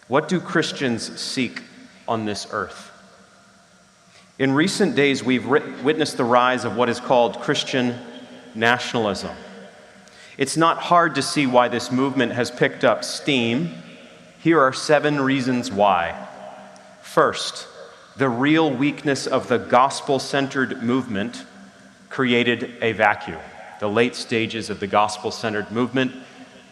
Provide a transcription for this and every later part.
What do Christians seek on this earth? In recent days, we've witnessed the rise of what is called Christian nationalism. It's not hard to see why this movement has picked up steam. Here are 7 reasons why. First, the real weakness of the gospel-centered movement created a vacuum. The late stages of the gospel-centered movement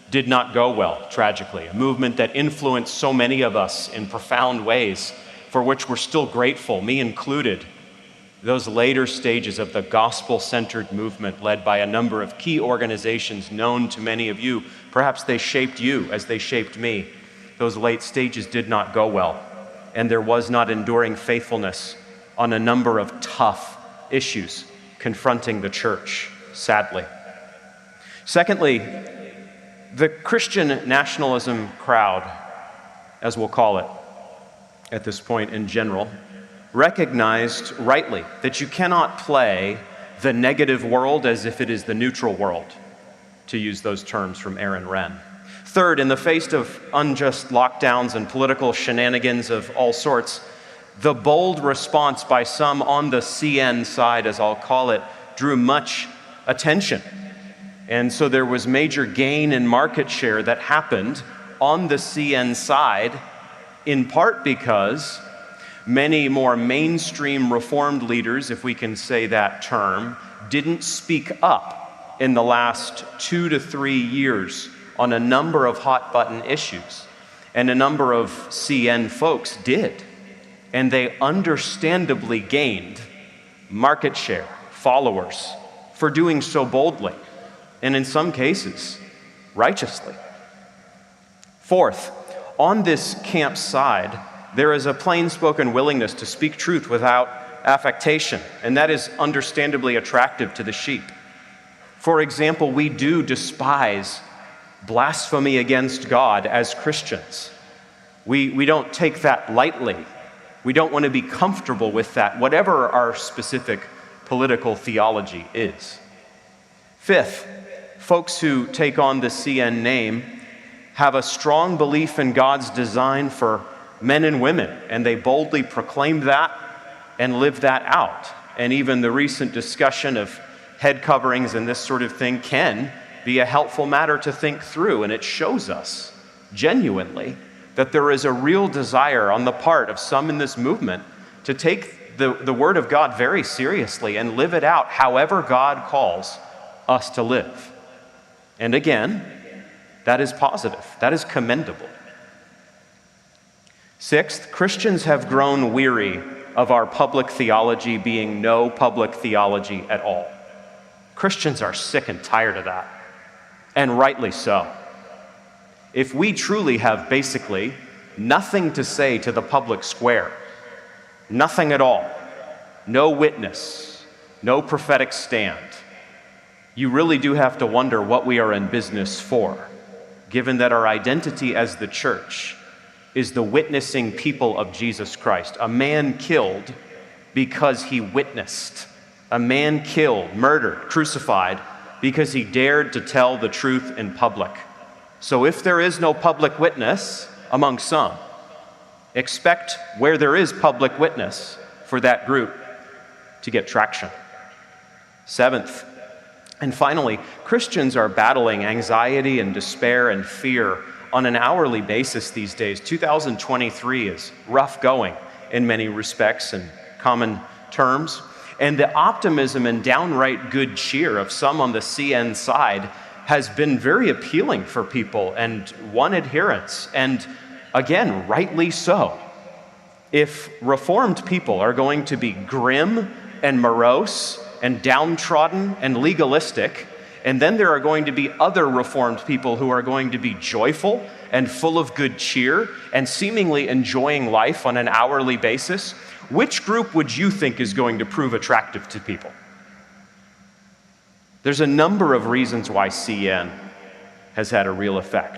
did not go well, tragically. A movement that influenced so many of us in profound ways, for which we're still grateful, me included. Those later stages of the gospel-centered movement led by a number of key organizations known to many of you, perhaps they shaped you as they shaped me. Those late stages did not go well, and there was not enduring faithfulness on a number of tough issues confronting the church, sadly. Secondly, the Christian nationalism crowd, as we'll call it at this point in general, recognized rightly that you cannot play the negative world as if it is the neutral world, to use those terms from Aaron Renn. Third, in the face of unjust lockdowns and political shenanigans of all sorts, the bold response by some on the CN side, as I'll call it, drew much attention. And so there was major gain in market share that happened on the CN side, in part because many more mainstream Reformed leaders, if we can say that term, didn't speak up in the last 2 to 3 years on a number of hot-button issues. And a number of CN folks did. And they understandably gained market share, followers, for doing so boldly, and in some cases, righteously. Fourth, on this camp side, there is a plain-spoken willingness to speak truth without affectation, and that is understandably attractive to the sheep. For example, we do despise blasphemy against God as Christians. We don't take that lightly. We don't want to be comfortable with that, whatever our specific political theology is. Fifth, folks who take on the CN name have a strong belief in God's design for men and women, and they boldly proclaim that and live that out. And even the recent discussion of head coverings and this sort of thing can be a helpful matter to think through, and it shows us genuinely that there is a real desire on the part of some in this movement to take the Word of God very seriously and live it out however God calls us to live. And again, that is positive. That is commendable. Sixth, Christians have grown weary of our public theology being no public theology at all. Christians are sick and tired of that, and rightly so. If we truly have basically nothing to say to the public square, nothing at all, no witness, no prophetic stand, you really do have to wonder what we are in business for, given that our identity as the church is the witnessing people of Jesus Christ. A man killed because he witnessed. A man killed, murdered, crucified because he dared to tell the truth in public. So if there is no public witness among some, expect where there is public witness for that group to get traction. Seventh, and finally, Christians are battling anxiety and despair and fear on an hourly basis these days. 2023 is rough going in many respects and common terms. And the optimism and downright good cheer of some on the CN side has been very appealing for people and won adherents, and again, rightly so. If Reformed people are going to be grim and morose and downtrodden and legalistic, and then there are going to be other Reformed people who are going to be joyful and full of good cheer and seemingly enjoying life on an hourly basis, which group would you think is going to prove attractive to people? There's a number of reasons why CN has had a real effect.